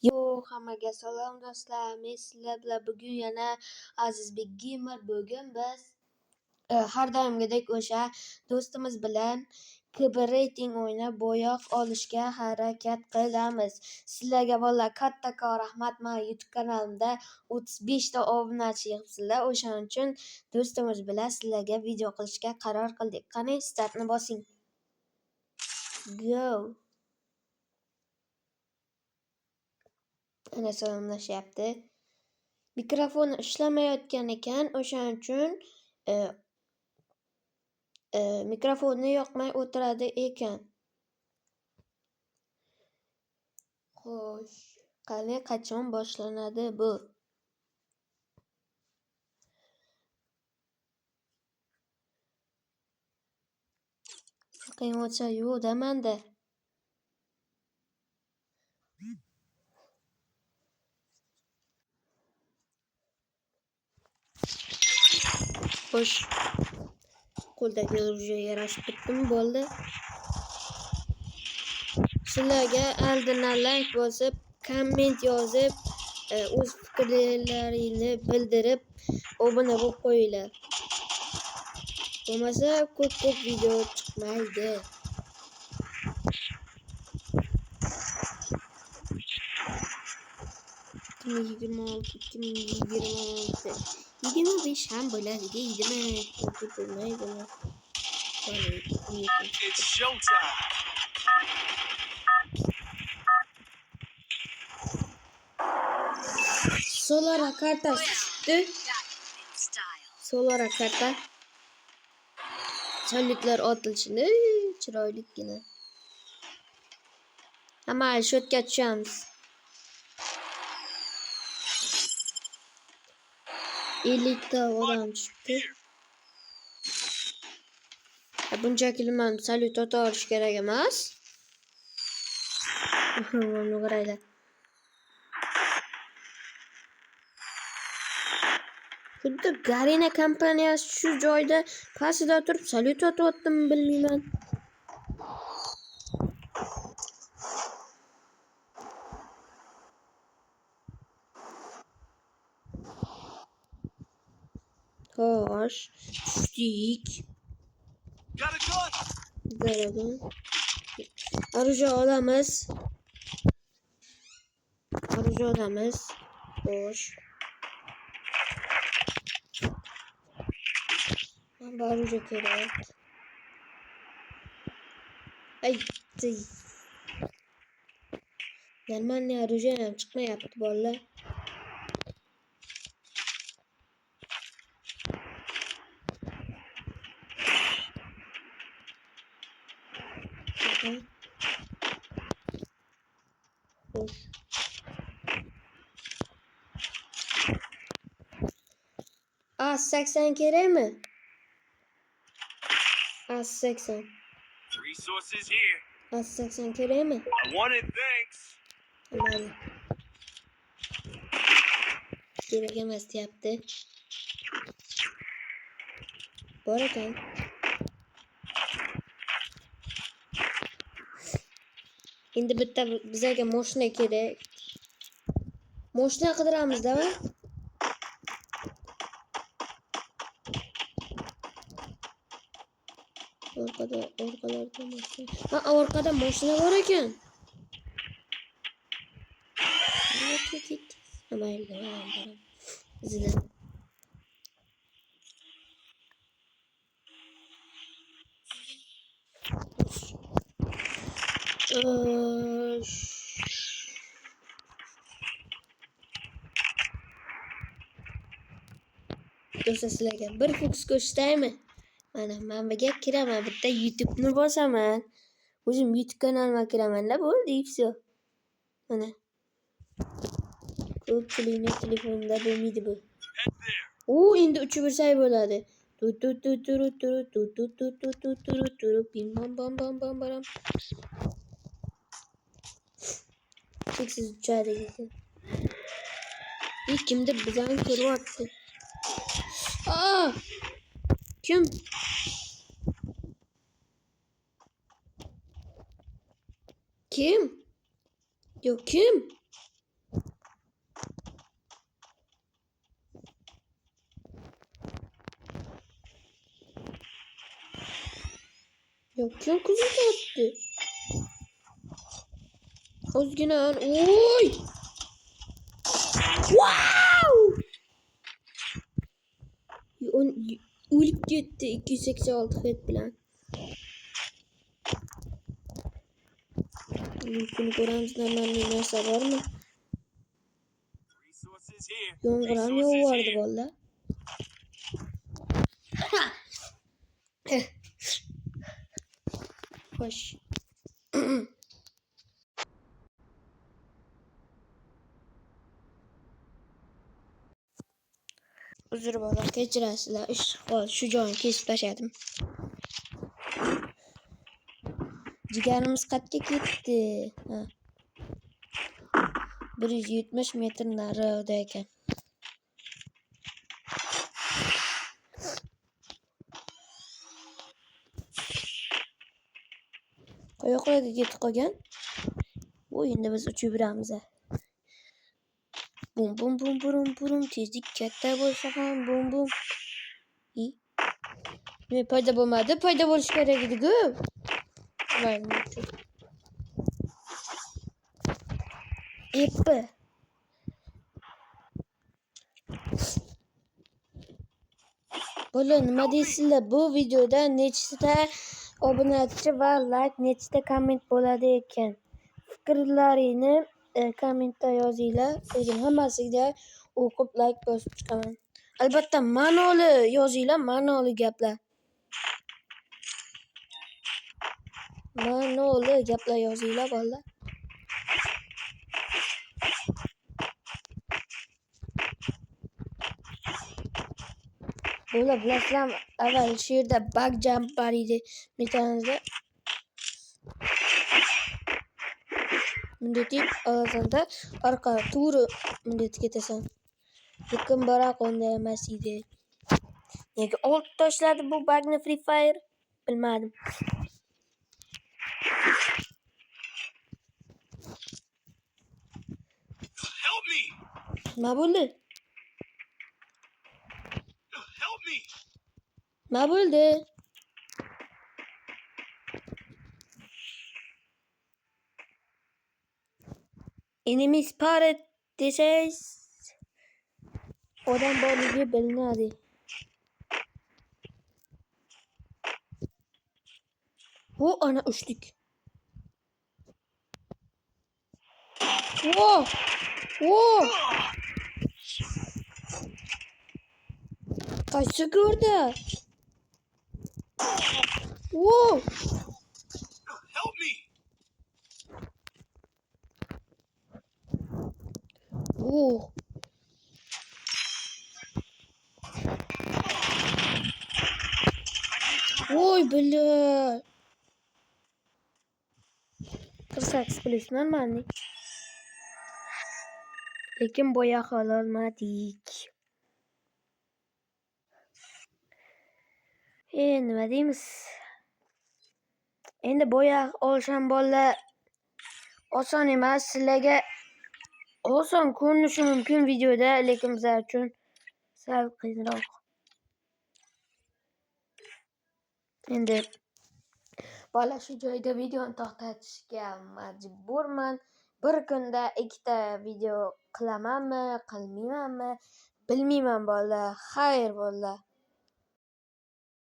Yo, hammaga salom do'stlar. Men sizlar bilan bugun yana Azizbek Gamer. Bugun biz har doimgidek o'sha do'stimiz bilan KB rating o'ynab bo'yoq olishga harakat qilamiz. Sizlarga vallahi katta rahmat. Men YouTube kanalimda 35 ta obunachi yig'ibsizlar. O'shaning uchun do'stimiz bilan sizlarga video qilishga qaror qildik. Qani startni bosing. Go. Ana salomlashyapti. Mikrofoni ishlamayotgan ekan, o'shaning uchun mikrofonni yoqmay o'tiradi ekan. Xo'sh, qani qachon boshlanadi bu? Qiynalsa yo'q-da menda. Xo'sh, qo'ldagi rujoga yarashib bitdimi, bo'ldi. Sizlarga oldindan like bosib, komment yozib, o'z fikrlaringizni bildirib, obuna bo'lib qo'yinglar. Bo'lmasa ko'p video chiqmaydi. Yigirma olti, 25 ham bo'ladi deydimi? Bo'lmaydimi? It's showtime. Solara karta chiqdi. Solara karta. Salutlar otilishini chiroyligina. Hamma shotga tushamiz. 50 ta odam chiqdi. Bunchaki man salut ota olish kerak emas. Mana qaranglar. Xuddi Garena kompaniyasi shu joyda pastida turib salut otyaptimi bilmayman. Xo'sh, tushdik. Garadan. Aruja olamiz. Xo'sh. Aruja kerak. Ay. Normalni aruja ham chiqmayapti bolalar. Xo'sh. A80 kerakmi? A80. Resources here. A80 kerakmi? I want it, thanks. Mayli. Kerak emas deyapti. Bor ekan. Endi bitta bizga mashina kerak. Mashina qidiramiz-da. Orqalarda mashina. Ha, orqada mashina bor ekan. Mayli, izla. Do'stlar, sizlarga bir fokus ko'rsataymi? Mana men bunga kiraman, bitta YouTube'ni bosaman. O'zim YouTube kanalimga kiraman-da, bo'ldi, все. Mana. Ko'pchilikning telefonida bo'lmaydi bu. Endi uchib yursak bo'ladi. Bim bam bam bam bam bam. Cheksiz uchadi ekan. Kimdir bizani ko'ryapti. Kim? Kim? Yo, kim? Ya kim kuzum sotdi? Ozgina oy! Wow! O'lib ketdi 286 hit bilan. Buni ko'ramiz, normalniy narsa bormi? Resources here. Yomg'ir ham Resources yog'ardi here. valla. Xo'sh. Uzr bola, kechirasizlar. Shu joyini kesib tashladim. Jigarimiz qayerga ketdi? Ha. 170 metr narida ekan. Qayoqlarga ketib qolgan? Bu endi biz uchib yuramiz. Bum bum bum burum burum, tezlik katta bo'lsa ham bum bum. Ne paydo bo'lmadi, paydo bo'lish kerak edi-ku. Epi. Bo'la nima deysizlar? Bu videoda nechta obunachi va like, nechta komment bo'ladi ekan? Fikrlaringni kommentda yozinglar. O'zim hammasiga o'qib like bosib chiqaman. Albatta ma'noli yozinglar, ma'noli gaplar. Ma'noli gaplar yozinglar bolalar. Bo'la bilasizlar, avval shu yerda bug jump bor edi. Metanizda bunday deb olganda orqa to'g'ri bunday ketasan. Lekin biroq unday emas edi. Nega olib tashladi bu bugni Free Fire? Bilmadim. Help me! Nima bo'ldi? Help me! Nima bo'ldi? Enemy spotted desangiz odam borligi bilinadi. Bu ana uchlik. Wo! Wo! Qaysi ko'rdi? Wo! Help me! Wo! Voy billa. 48 plus normalniy. Lekin boya ololmadik. Nima deymiz? Endi boya olsam bolalar oson emas. Sizlarga oson ko'rinishi mumkin videoda, lekin bizlar uchun sal qiyinroq. Endi bola shu joyda videoni to'xtatishga majburman. Bir kunda 2 ta video qilamanmi, qilmaymanmi, bilmayman bolalar. Xayr bolalar.